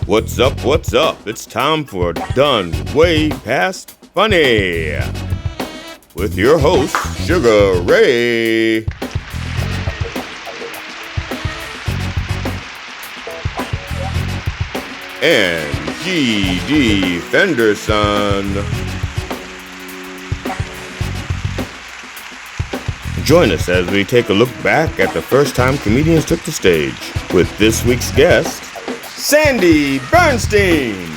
What's up, what's up? It's time for Done Way Past Funny with your host, Sugar Ray. And G.D. Fenderson. Join us as we take a look back at the first time comedians took the stage with this week's guest, Sandy Bernstein.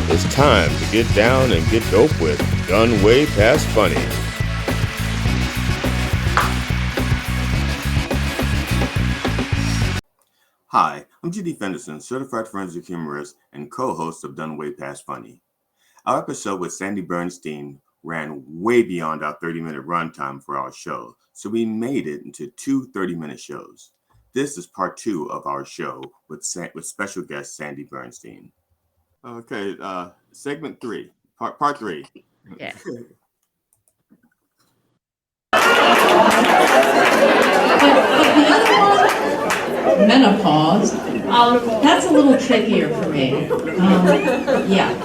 It's time to get down and get dope with Done Way Past Funny. Hi, I'm G.D. Fenderson, certified forensic humorist and co-host of Done Way Past Funny. Our episode with Sandy Bernstein ran way beyond our 30-minute runtime for our show, so we made it into two 30-minute shows. This is part two of our show with special guest Sandy Bernstein. Okay, segment three, part three. Yeah. But the other one, menopause, that's a little trickier for me. Yeah.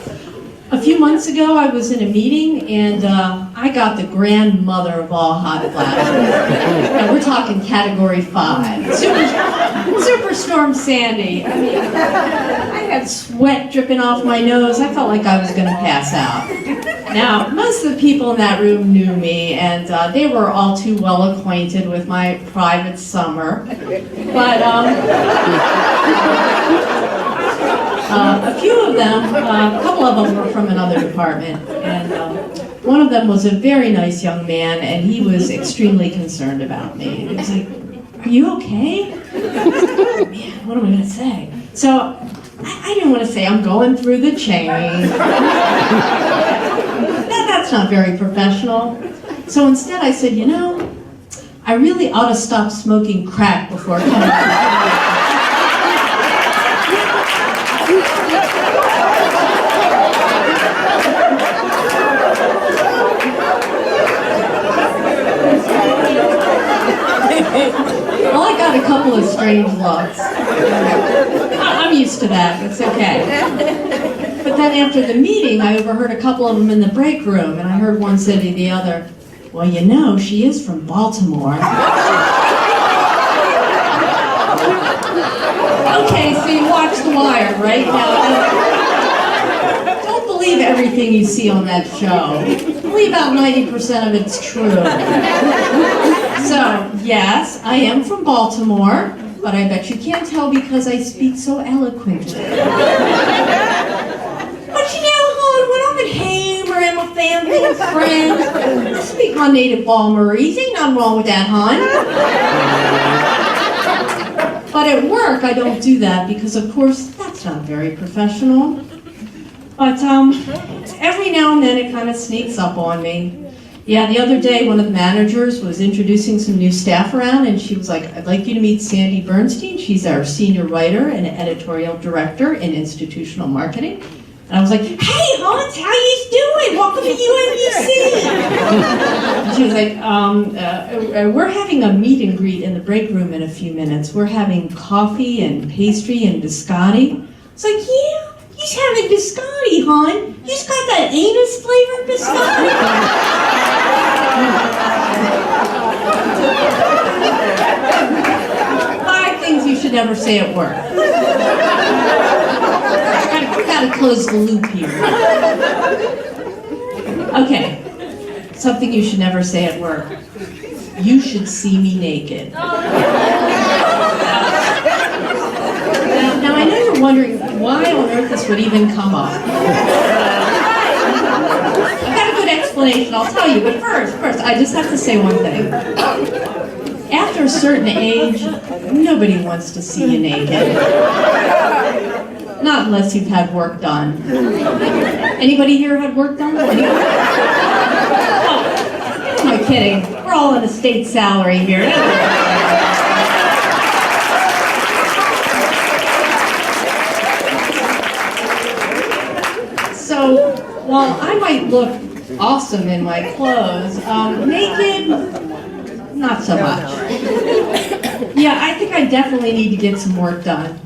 A few months ago, I was in a meeting, and I got the grandmother of all hot flashes. And we're talking Category 5. Superstorm Sandy. I mean, I had sweat dripping off my nose. I felt like I was going to pass out. Now, most of the people in that room knew me, and they were all too well acquainted with my private summer. But a few of them, a couple of them were from another department, and one of them was a very nice young man, and he was extremely concerned about me. He was like, "Are you okay?" Man, what am I going to say? So I didn't want to say, "I'm going through the chain." That's not very professional. So instead I said, I really ought to stop smoking crack before coming to Well, I got a couple of strange looks. I'm used to that. It's okay. But then after the meeting, I overheard a couple of them in the break room, and I heard one say to the other, "Well, she is from Baltimore." Okay, so you watch The Wire, right? Now, don't believe everything you see on that show. Only about 90% of it's true. So, yes, I am from Baltimore, but I bet you can't tell because I speak so eloquently. But hon, when I'm at home or in my family and friends, I speak my native Balmorese. Ain't nothing wrong with that, hon. But at work, I don't do that because, of course, that's not very professional. But every now and then it kind of sneaks up on me. Yeah, the other day, one of the managers was introducing some new staff around, and she was like, "I'd like you to meet Sandy Bernstein. She's our senior writer and editorial director in institutional marketing." And I was like, "Hey, Hans, how you doing? Welcome to UNBC." And she was like, "We're having a meet and greet in the break room in a few minutes. We're having coffee and pastry and biscotti." I was like, "Yeah, he's having biscotti, hon. He's got that anus-flavored biscotti." 5 things you should never say at work. I gotta close the loop here. Okay, something you should never say at work. You should see me naked. Now I know you're wondering why on earth this would even come up. I've got a good explanation, I'll tell you, but first, I just have to say one thing. After a certain age, nobody wants to see you naked. Not unless you've had work done. Anybody here had work done? Oh, who am I kidding? We're all on a state salary here. So, while I might look awesome in my clothes, naked, not so much. Yeah, I think I definitely need to get some work done.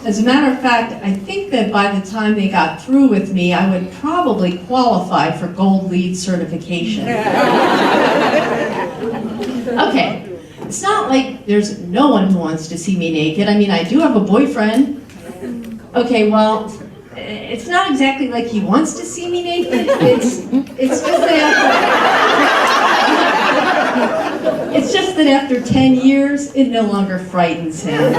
As a matter of fact, I think that by the time they got through with me, I would probably qualify for gold lead certification. Okay, it's not like there's no one who wants to see me naked. I mean, I do have a boyfriend. Okay, well, it's not exactly like he wants to see me naked. It's just that after 10 years, it no longer frightens him.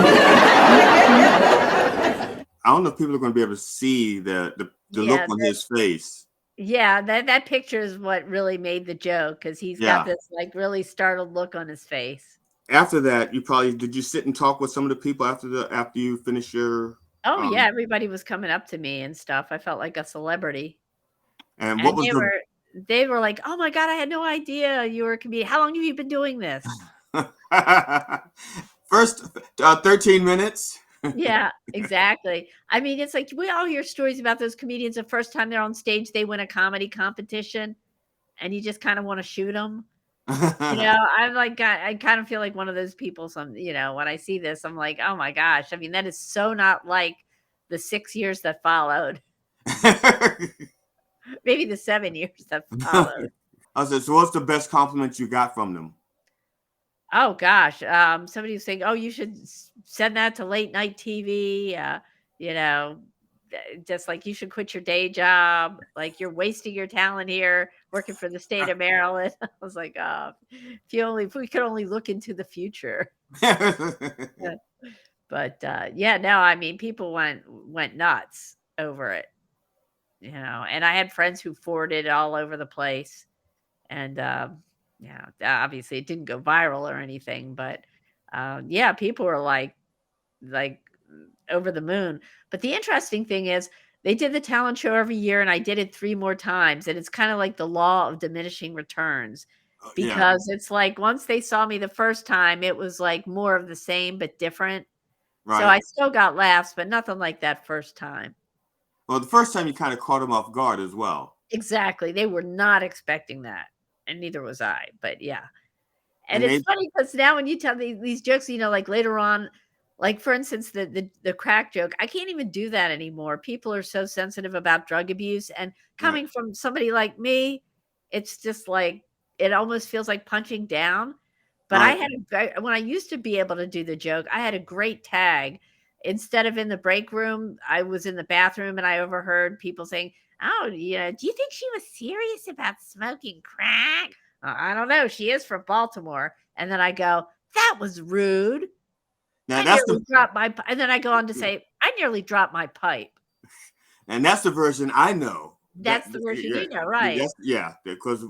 I don't know if people are going to be able to see the look on his face. Yeah, that picture is what really made the joke, because he's got this like really startled look on his face. After that, did you sit and talk with some of the people after you finished your? Oh yeah, everybody was coming up to me and stuff. I felt like a celebrity. And what was they were like, "Oh my God, I had no idea you were a comedian. How long have you been doing this?" First 13 minutes. Yeah, exactly. I mean, it's like we all hear stories about those comedians. The first time they're on stage, they win a comedy competition, and you just kind of want to shoot them. I'm like, I kind of feel like one of those people. When I see this, I'm like, oh my gosh. I mean, that is so not like the 6 years that followed. Maybe the 7 years that followed. I said, so what's the best compliment you got from them? Oh gosh. Somebody was saying, oh, you should send that to late night TV. Just like you should quit your day job. Like you're wasting your talent here working for the state of Maryland. I was like, if we could only look into the future. But no, I mean, people went nuts over it, and I had friends who forwarded it all over the place. And obviously it didn't go viral or anything, but people were like over the moon. But the interesting thing is they did the talent show every year, and I did it 3 more times. And it's kind of like the law of diminishing returns, because it's like once they saw me the first time, it was like more of the same but different. Right. So I still got laughs, but nothing like that first time. Well, the first time you kind of caught them off guard as well. Exactly. They were not expecting that, and neither was I. But yeah. And it's funny because now when you tell these jokes, like later on, like for instance, the crack joke, I can't even do that anymore. People are so sensitive about drug abuse, and coming from somebody like me, it's just like, it almost feels like punching down. But when I used to be able to do the joke, I had a great tag. Instead of in the break room, I was in the bathroom, and I overheard people saying, oh, do you think she was serious about smoking crack? I don't know. She is from Baltimore. And then I go, that was rude. And then I go on to say, I nearly dropped my pipe. And that's the version I know. That's the version you know, right? Because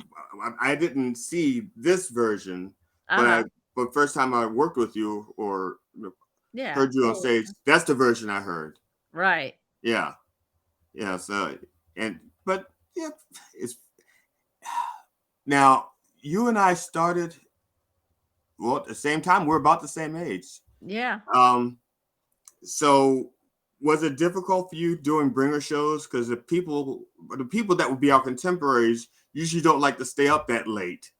I didn't see this version, but first time I worked with you or heard you on stage, that's the version I heard. Right. Yeah. Yeah. So, it's now you and I started at the same time. We're about the same age. Yeah. So was it difficult for you doing bringer shows? Because the people that would be our contemporaries usually don't like to stay up that late.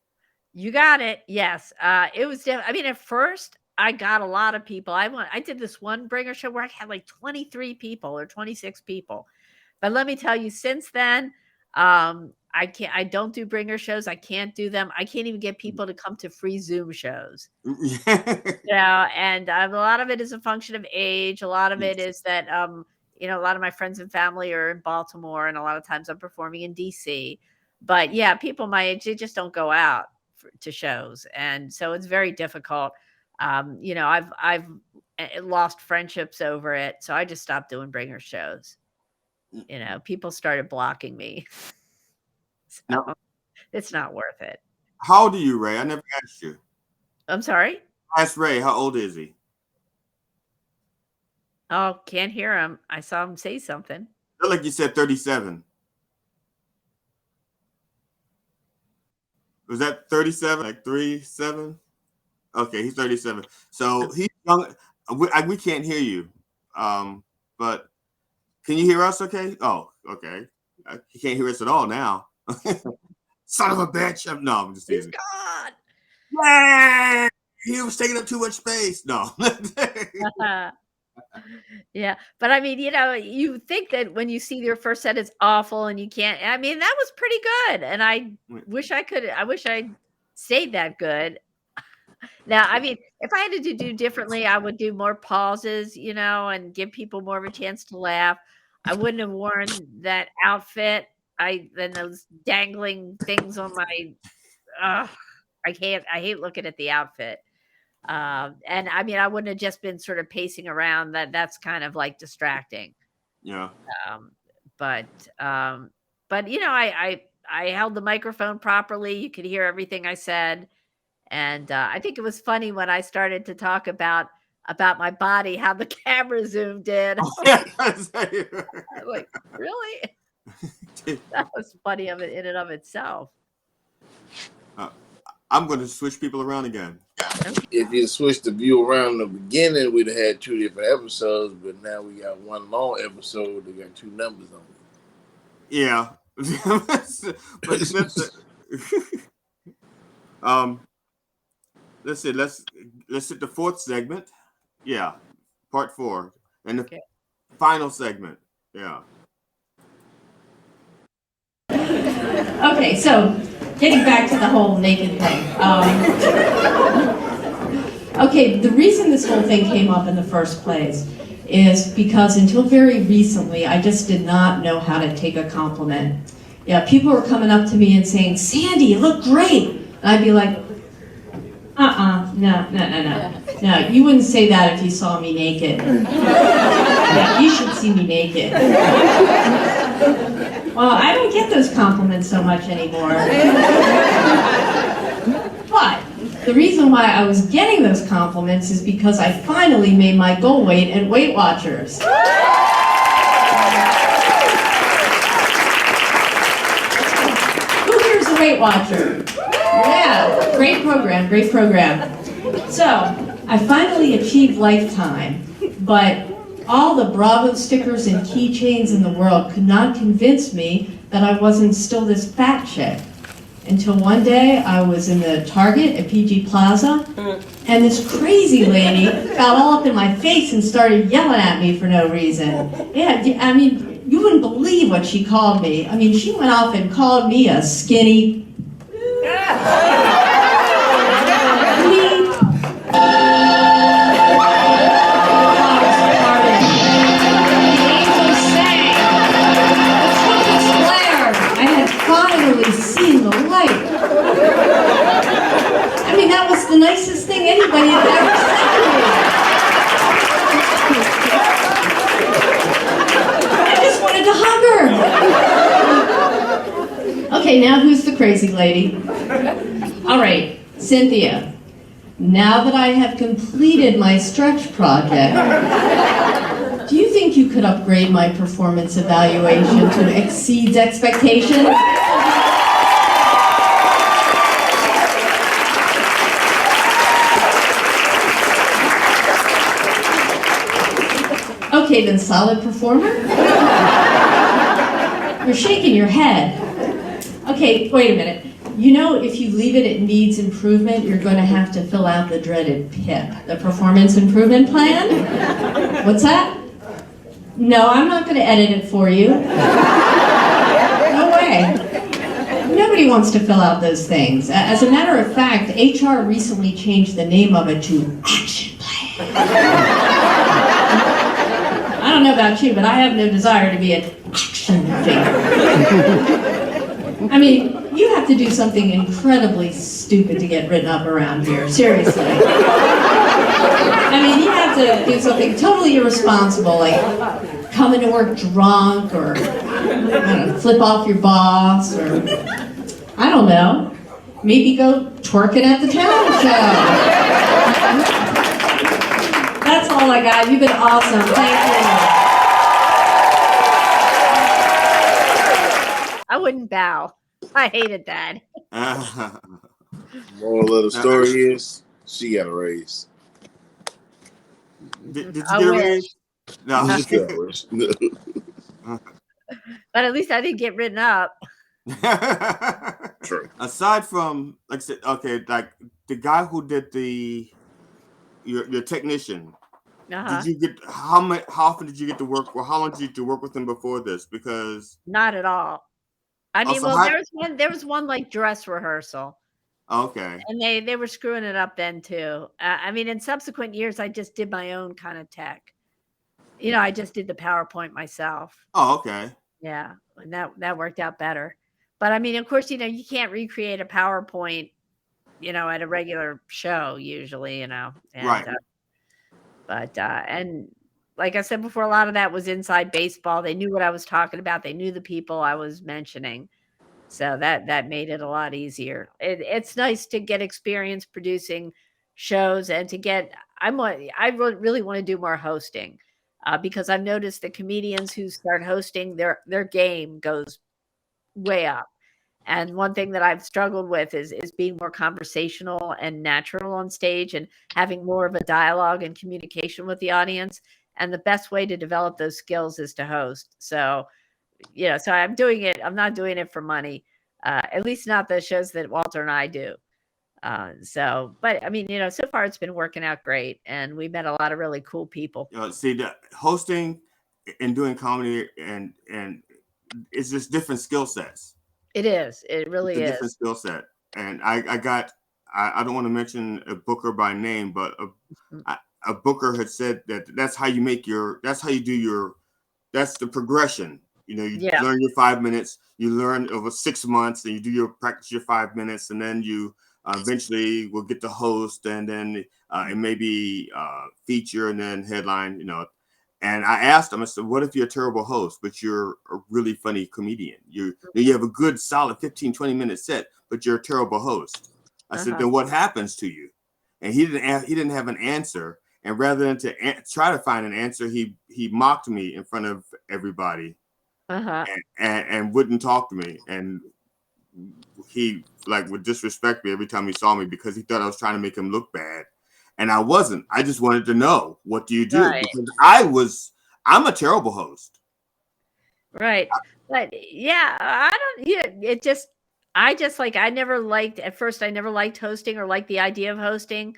You got it. Yes. It was. I mean, at first I got a lot of people. I did this one bringer show where I had like 23 people or 26 people. But let me tell you, since then, I don't do bringer shows. I can't do them. I can't even get people to come to free Zoom shows. And a lot of it is a function of age. A lot of it is that, a lot of my friends and family are in Baltimore, and a lot of times I'm performing in DC. But yeah, people my age, they just don't go out to shows. And so it's very difficult. I've lost friendships over it. So I just stopped doing bringer shows. People started blocking me. So no. It's not worth it. How old are you, Ray? I never asked you. I'm sorry? I asked Ray, how old is he? Oh, can't hear him. I saw him say something. Felt like you said 37. Was that 37? Like 37? Okay, he's 37. So he's young. We can't hear you. But can you hear us okay? Oh, okay. He can't hear us at all now. Son of a bitch. No, I'm just teasing. He's gone. Yeah. He was taking up too much space. No. Yeah, but I mean, you think that when you see your first set it's awful and you can't. I mean, that was pretty good, and I wish I stayed that good. Now, I mean, if I had to do differently, I would do more pauses, and give people more of a chance to laugh. I wouldn't have worn that outfit. Then those dangling things on my. Ugh, I can't. I hate looking at the outfit. And I mean, I wouldn't have just been sort of pacing around. That's kind of like distracting. Yeah. Um, but I held the microphone properly. You could hear everything I said. And I think it was funny when I started to talk about my body, how the camera zoomed in. I'm like, really? That was funny of it in and of itself. I'm going to switch people around again. If you switched the view around in the beginning, we'd have had 2 different episodes, but now we got one long episode. They got 2 numbers on it. Yeah. But let's see. Let's hit the 4th segment. Yeah, part 4, and the final segment. Yeah. Okay, so getting back to the whole naked thing. Okay, the reason this whole thing came up in the first place is because until very recently, I just did not know how to take a compliment. Yeah, people were coming up to me and saying, "Sandy, you look great." And I'd be like, no, you wouldn't say that if you saw me naked. Yeah, you should see me naked. Well, I don't get those compliments so much anymore. But the reason why I was getting those compliments is because I finally made my goal weight at Weight Watchers. Who here's a Weight Watcher? Yeah, great program. So, I finally achieved lifetime, but all the Bravo stickers and keychains in the world could not convince me that I wasn't still this fat chick. Until one day, I was in the Target at PG Plaza, and this crazy lady got all up in my face and started yelling at me for no reason. Yeah, I mean, you wouldn't believe what she called me. I mean, she went off and called me a skinny... seen the light. I mean, that was the nicest thing anybody had ever said to me. I just wanted to hug her. Okay, now who's the crazy lady? All right, Cynthia. Now that I have completed my stretch project, do you think you could upgrade my performance evaluation to exceeds expectations? Okay, then solid performer? You're shaking your head. Okay, wait a minute. You know, if you leave it needs improvement, you're going to have to fill out the dreaded PIP, the Performance Improvement Plan? What's that? No, I'm not going to edit it for you. No way. Nobody wants to fill out those things. As a matter of fact, HR recently changed the name of it to Action Plan. I don't know about you, but I have no desire to be an action figure. I mean, you have to do something incredibly stupid to get written up around here, seriously. I mean, you have to do something totally irresponsible, like coming to work drunk, or I don't know, flip off your boss, or I don't know, maybe go twerking at the talent show. That's all I got. You've been awesome. Thank you. I wouldn't bow. I hated that. Moral of the story is she got a raise. Did you get a raise? No. She got a raise. But at least I didn't get written up. True. Aside from, like I said, okay, like the guy who did your technician, did Uh-huh. you get how often did you get to work, or how long did you get to work with him before this? Because Not at all. I mean, also well, how there was one like dress rehearsal, okay, and they were screwing it up then too. I mean, in subsequent years, I just did my own kind of tech. I just did the PowerPoint myself. oh okay, Yeah, and that worked out better. But I mean, of course, you can't recreate a PowerPoint, at a regular show usually, and right. and like I said before, a lot of that was inside baseball. They knew what I was talking about. They knew the people I was mentioning. So that made it a lot easier. It's nice to get experience producing shows and to get really want to do more hosting, because I've noticed the comedians who start hosting, their game goes way up. And one thing that I've struggled with is being more conversational and natural on stage and having more of a dialogue and communication with the audience. And the best way to develop those skills is to host. So, so I'm doing it. I'm not doing it for money, at least not the shows that Walter and I do. But I mean, so far it's been working out great, and we met a lot of really cool people. See, the hosting and doing comedy and it's just different skill sets. It is. It It's really a different is. skill set, and I don't want to mention a booker by name, but Mm. a booker had said that that's how you do that's the progression. You Yeah. learn your 5 minutes, you learn over 6 months, and you do your practice your 5 minutes, and then you eventually will get to host, and then it may be feature, and then headline. And I asked him, I said, what if you're a terrible host, but you're a really funny comedian? You have a good, solid 15, 20-minute set, but you're a terrible host. I said, Uh-huh. then what happens to you? And he didn't have an answer. And rather than try to find an answer, he mocked me in front of everybody Uh-huh. and wouldn't talk to me. And he would disrespect me every time he saw me because he thought I was trying to make him look bad. And I wasn't. I just wanted to know, what do you do? Right. Because I'm a terrible host. Right. But yeah, I don't it just I never liked at first I never liked hosting or liked the idea of hosting,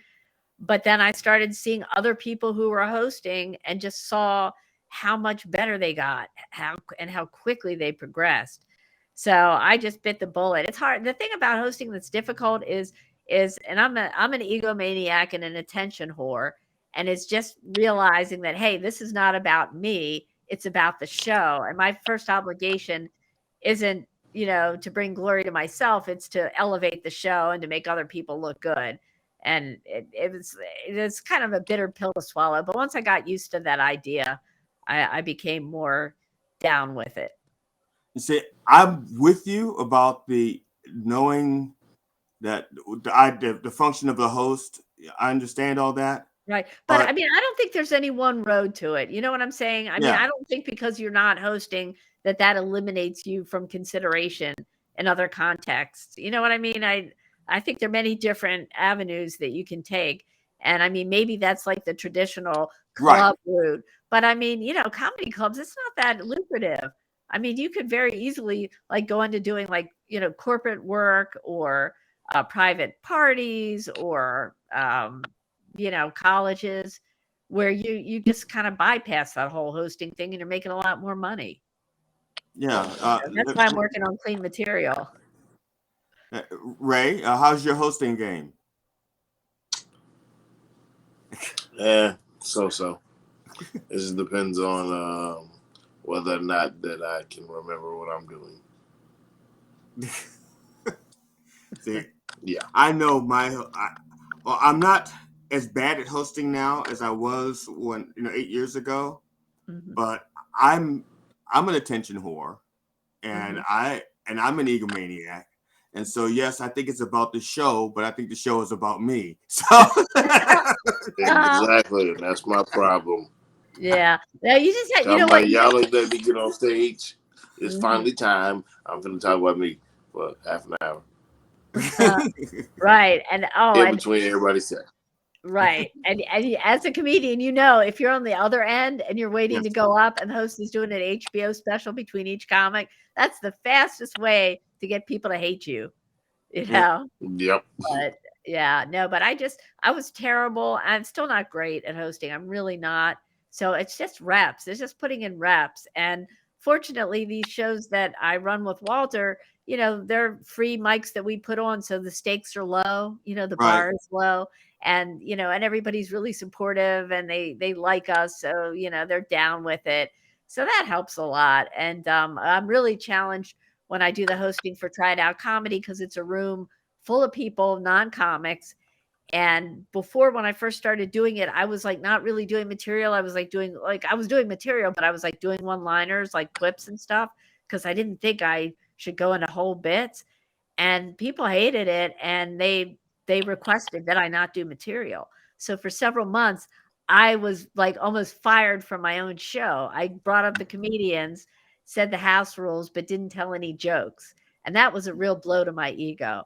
but then I started seeing other people who were hosting and just saw how much better they got, how quickly they progressed. So I just bit the bullet. It's hard. The thing about hosting that's difficult is and I'm an egomaniac and an attention whore, and it's just realizing that, hey, this is not about me, it's about the show. And my first obligation isn't, to bring glory to myself, it's to elevate the show and to make other people look good. And it's kind of a bitter pill to swallow. But once I got used to that idea, I became more down with it. You see, I'm with you about the knowing that the function of the host. I understand all that, Right. But I but mean, I don't think there's any one road to it. You know what I'm saying? I mean, yeah, I don't think because you're not hosting that eliminates you from consideration in other contexts. You know what I mean? I think there are many different avenues that you can take. And I mean, maybe that's like the traditional right. club route. But I mean, comedy clubs, it's not that lucrative. I mean, you could very easily like go into doing like, corporate work or private parties or colleges where you just kind of bypass that whole hosting thing and you're making a lot more money. Yeah. That's why I'm working on clean material. Ray, how's your hosting game? Yeah, so. It just depends on whether or not that I can remember what I'm doing. See, Yeah. I know I'm not as bad at hosting now as I was 8 years ago, Mhm, but I'm an attention whore, and mhm. I'm an egomaniac. And so, yes, I think it's about the show, but I think the show is about me. So, Uh, Exactly. That's my problem. yeah. Now you just had, So you know I'm what? like, y'all let me get on stage. It's Mhm. finally time. I'm going to talk about me for half an hour Right. in between everybody's set. Right. As a comedian, if you're on the other end and you're waiting yes, to go up and the host is doing an HBO special between each comic, that's the fastest way to get people to hate you. you Yeah. know. Yep. But yeah, no, but I was terrible. I'm still not great at hosting. I'm really not. So it's just reps. It's just putting in reps. And fortunately, these shows that I run with Walter, they're free mics that we put on. So the stakes are low, the Right. bar is low. And and everybody's really supportive and they like us. So, they're down with it. So that helps a lot. And I'm really challenged when I do the hosting for Try It Out Comedy because it's a room full of people, non-comics. And before, when I first started doing it, I was like not really doing material. I was like I was doing material, but I was like doing one-liners, like clips and stuff, because I didn't think I should go into whole bits. And people hated it, and they requested that I not do material. So for several months, I was like almost fired from my own show. I brought up the comedians, said the house rules, but didn't tell any jokes. And that was a real blow to my ego.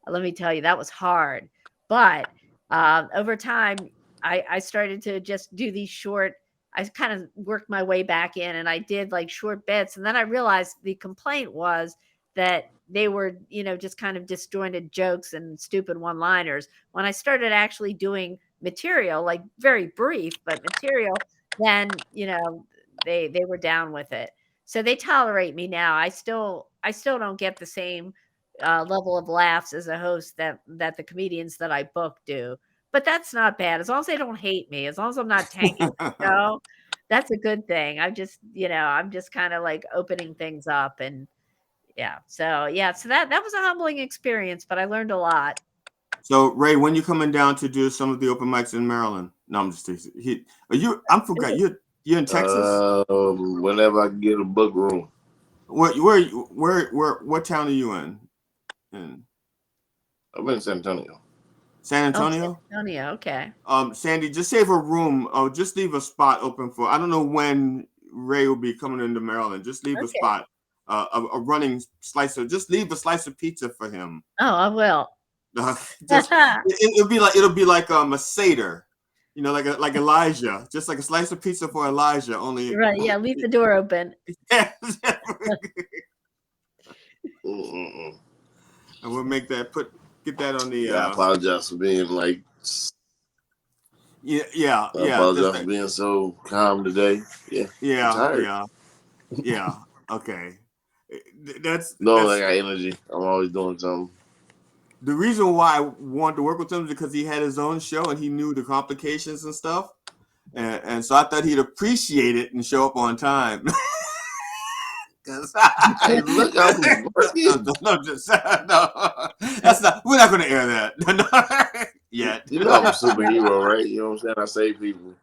Let me tell you, that was hard. But over time, I started to just do these short. I kind of worked my way back in, and I did like short bits. And then I realized the complaint was that they were, just kind of disjointed jokes and stupid one-liners. When I started actually doing material, like very brief, but material, then, they were down with it. So they tolerate me now. I still don't get the same level of laughs as a host that the comedians that I book do. But that's not bad. As long as they don't hate me, as long as I'm not tanking the show, that's a good thing. I'm just kind of like opening things up and so that was a humbling experience, but I learned a lot. So Ray, when you coming down to do some of the open mics in Maryland? No, I'm just teasing. Are you? I forgot. You're in Texas. Whenever I can get a book room. What town are you in? In I'm in San Antonio. San Oh, San Antonio. Antonio. Okay. Sandy, just save a room. Oh, just leave a spot open for. I don't know when Ray will be coming into Maryland. Just leave a Okay. spot, a running slice of. Just leave a slice of pizza for him. Oh, I will. It'll be like a seder, like Elijah, just like a slice of pizza for Elijah. Only Right. Yeah. Leave the door open. Mm-mm-mm. And we'll make that get that on the. Yeah, I apologize for being like. Yeah. I apologize for being so calm today. Yeah. I'm tired. Yeah. Okay. That's No, I got energy. I'm always doing something. the reason why I wanted to work with him is because he had his own show and he knew the complications and stuff, and so I thought he'd appreciate it and show up on time. Hey, look, I'm working. No, that's not. We're not going to air that yet. You know I'm a superhero, right? You know what I'm saying? I save people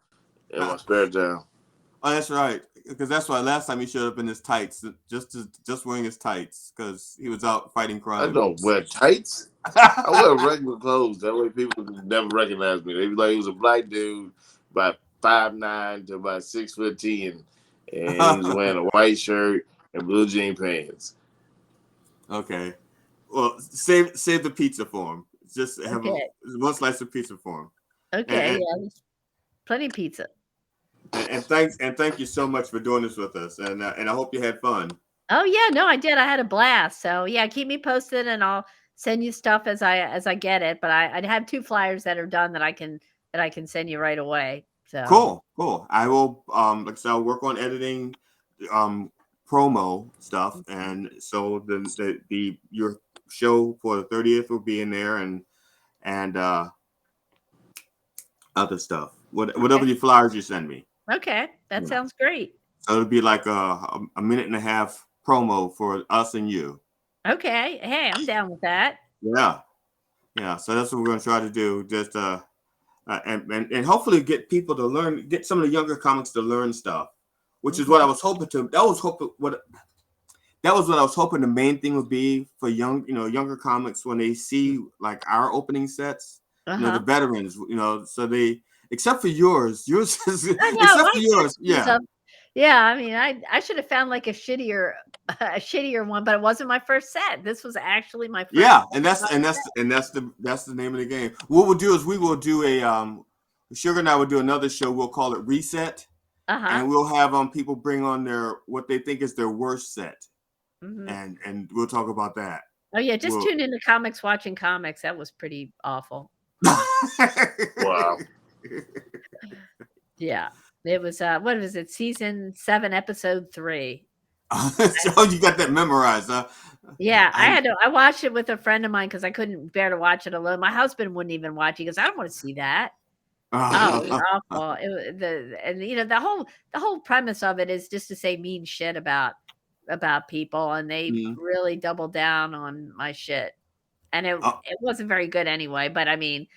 in my spare time. Oh, that's right. Because that's why last time he showed up in his tights, just wearing his tights, because he was out fighting crime. I don't wear tights. I wear regular clothes. That way people never recognize me. They be like, he was a black dude, about 5'9" to about 6'10", and he was wearing a white shirt and blue jean pants. Okay. Well, save the pizza for him. Just have one slice of pizza for him. Okay. Yeah. Plenty of pizza. And thank you so much for doing this with us. And I hope you had fun. Oh yeah, no, I did. I had a blast. So yeah, keep me posted, and I'll send you stuff as I get it. But I have 2 flyers that are done that I can send you right away. So Cool. I will like I said, I'll work on editing promo stuff, and so the your show for the 30th will be in there, and other stuff. Whatever the flyers you send me. Okay, that sounds great. So it'll be like a minute and a half promo for us and you. Okay, hey, I'm down with that. Yeah. So that's what we're gonna try to do. Just and hopefully get people to learn, get some of the younger comics to learn stuff, which is what I was hoping to. That was what I was hoping the main thing would be for younger comics when they see like our opening sets, the veterans, so they. Except for yours is I know, except for yours, yeah. Yeah, I mean, I should have found like a shittier one, but it wasn't my first set. This was actually my first. Yeah, and that's the name of the game. What we'll do is we will do a Sugar and I will do another show. We'll call it Reset, and we'll have people bring on what they think is their worst set, and we'll talk about that. Oh yeah, just Well, tune into comics, watching comics. That was pretty awful. Wow. Yeah. It was what was it? Season 7, episode 3. So you got that memorized, huh? Yeah, I I watched it with a friend of mine because I couldn't bear to watch it alone. My husband wouldn't even watch it. He goes, I don't want to see that. Oh, it was awful. It was and the whole premise of it is just to say mean shit about people, and they Mhm. really doubled down on my shit. And Oh. it wasn't very good anyway, but I mean,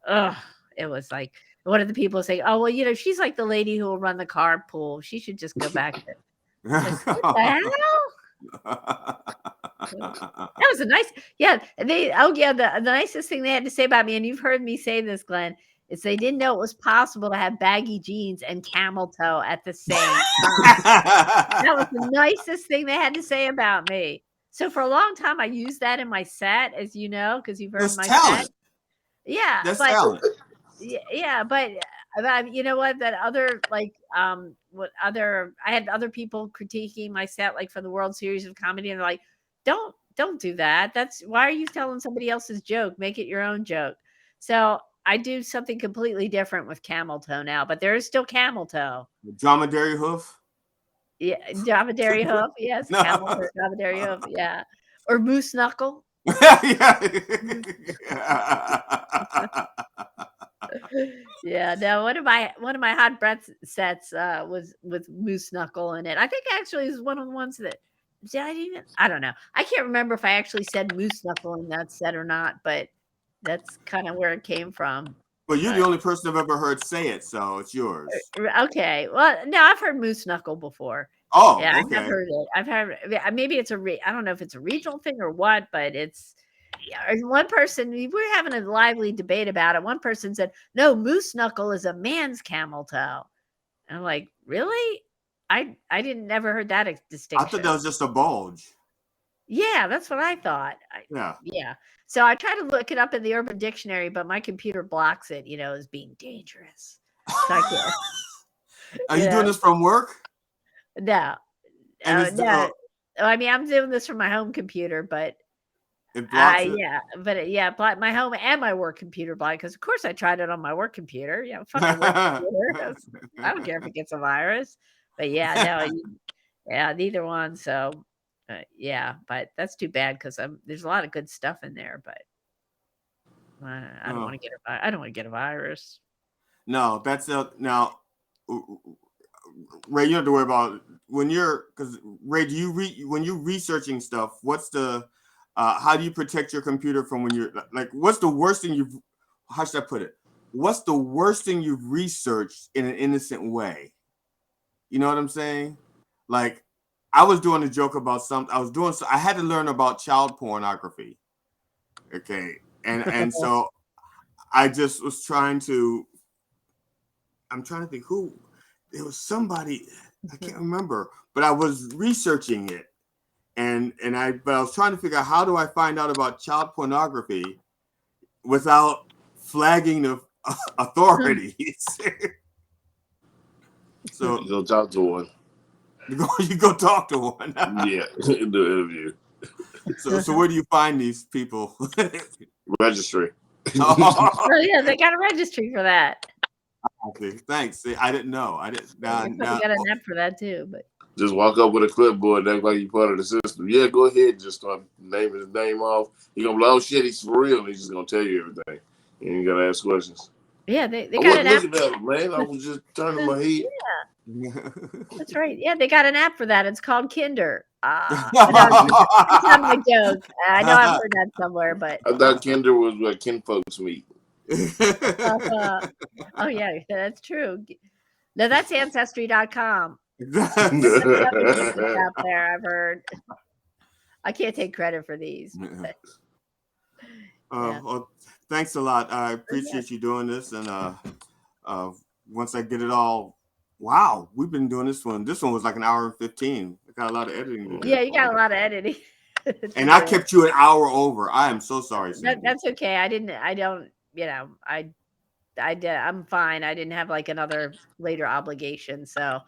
ugh, it was like one of the people say, "Oh, well, she's like the lady who will run the carpool. She should just go back to." It's like, what the hell? That was a nice, yeah. The nicest thing they had to say about me, and you've heard me say this, Glenn, is they didn't know it was possible to have baggy jeans and camel toe at the same time. That was the nicest thing they had to say about me. So for a long time, I used that in my set, as you know, because you've heard That's my set. talent. Yeah, That's but talent. yeah, but you know what? That other what other I had other people critiquing my set, like for the World Series of Comedy, and they're like, don't do that. That's why are you telling somebody else's joke? Make it your own joke. So I do something completely different with camel toe now, but there is still camel toe. Dromedary hoof. Yeah, dromedary hoof. Yes, camel No. toe, dromedary hoof. Yeah, or moose knuckle. Yeah, no, one of my hot breath sets was with moose knuckle in it. I think actually is one of the ones that I don't know. I can't remember if I actually said moose knuckle in that set or not, but that's kind of where it came from. Well, you're the But only person I've ever heard say it, so it's yours. okay. Well, no, I've heard moose knuckle before. Oh, Yeah, I have okay. heard it. I've heard maybe it's I don't know if it's a regional thing or what, but it's yeah. And one person we were having a lively debate about it. One person said, "No, moose knuckle is a man's camel toe." And I'm like, "Really? I didn't never heard that I thought that distinction." was just a bulge. Yeah, that's what I thought. Yeah. Yeah. So I try to look it up in the Urban Dictionary, but my computer blocks it, as being dangerous. So I can't. Are You you doing know, this from work? no, And it's no. I mean, I'm doing this from my home computer, but it blocks it. yeah, but yeah, my home and my work computer blind because of course I tried it on my work computer. Yeah, fucking work computer. I don't care if it gets a virus. But yeah, no, yeah, neither one. So yeah, but that's too bad because there's a lot of good stuff in there, but I don't want Oh, to get I don't want to get a virus. no, that's now. Ray, you don't have to worry about when you're because Ray, do you when you're researching stuff? What's the how do you protect your computer from when you're like? What's the worst thing you've? How should I put it? What's the worst thing you've researched in an innocent way? You know what I'm saying? Like, I was doing a joke about something. I had to learn about child pornography. Okay, and so I just was trying to. I'm trying to think who. There was somebody I can't remember, but I was researching it, but I was trying to figure out how do I find out about child pornography without flagging the authorities. So You go talk to one. you go talk to one. Yeah, do an interview. So where do you find these people? Registry. Oh, Oh yeah, they got a registry for that. okay. Thanks. See, I didn't know. I didn't. They probably got an app for that too, but Just walk up with a clipboard, act like you part of the system. Yeah, go ahead. Just start naming his name off. You're going to be like, oh shit, he's for real. He's just going to tell you everything. And you got to ask questions. yeah, they I got wasn't an app. looking at him, man. I was just turning my head. That's right. Yeah, they got an app for that. It's called Kinder. That's not my joke. I know I've heard that somewhere, but I thought Kinder was where kinfolks meet. oh yeah, that's true. No, that's ancestry.com. That's other people's out there. I've heard. I can't take credit for these. But, yeah. Well, thanks a lot. I Yeah. appreciate you doing this, and once I get it all, wow, we've been doing this one. This one was like an hour and 15. I got a lot of editing to do. Yeah, you got a lot of editing. And I kept you an hour over. I am so sorry, Sandy. That's okay. I don't. I'm fine. I didn't have like another later obligation, so,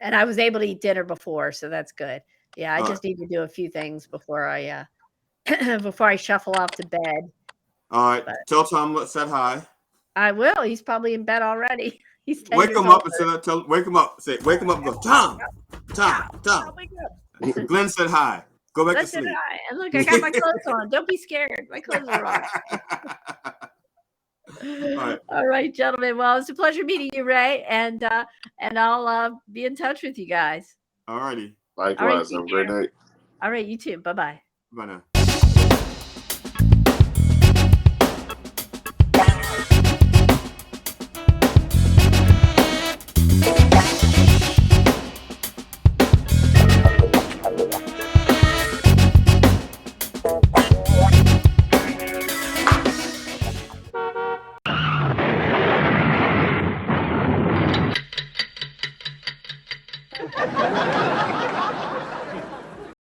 and I was able to eat dinner before, so that's good. Yeah, I just need to do a few things before I before I shuffle off to bed. All right. But Tell Tom what said hi. I will. He's probably in bed already. He's 10 Wake years him old. up and wake him up. Say, wake him up and go, Tom, Tom, Tom. Wake up. Glenn said hi. Go back to Listen, sleep. and look, I got my clothes on. Don't be scared. My clothes are on. All right, gentlemen. Well, it's a pleasure meeting you, Ray, and I'll be in touch with you guys. All righty. Likewise. Have a great night. All right, you too. Bye-bye. Bye now.